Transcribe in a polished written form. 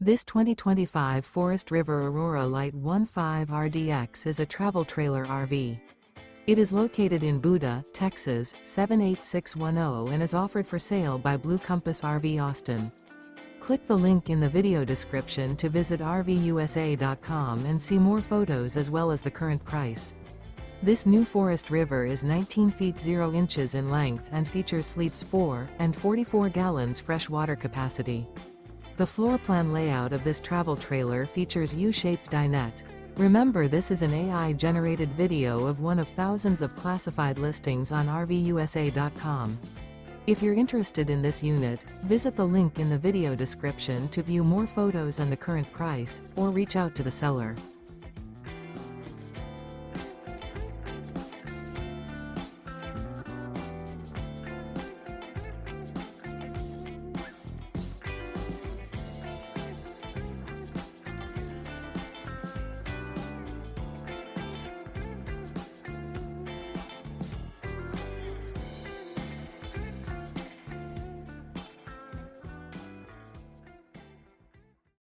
This 2025 Forest River Aurora Light 15 RDX is a travel trailer RV. It is located in Buda, Texas, 78610 and is offered for sale by Blue Compass RV Austin. Click the link in the video description to visit RVUSA.com and see more photos as well as the current price. This new Forest River is 19 feet 0 inches in length and features sleeps 4 and 44 gallons fresh water capacity. The floor plan layout of this travel trailer features U-Shaped Dinette. Remember, this is an AI-generated video of one of thousands of classified listings on RVUSA.com. If you're interested in this unit, visit the link in the video description to view more photos and the current price, or reach out to the seller.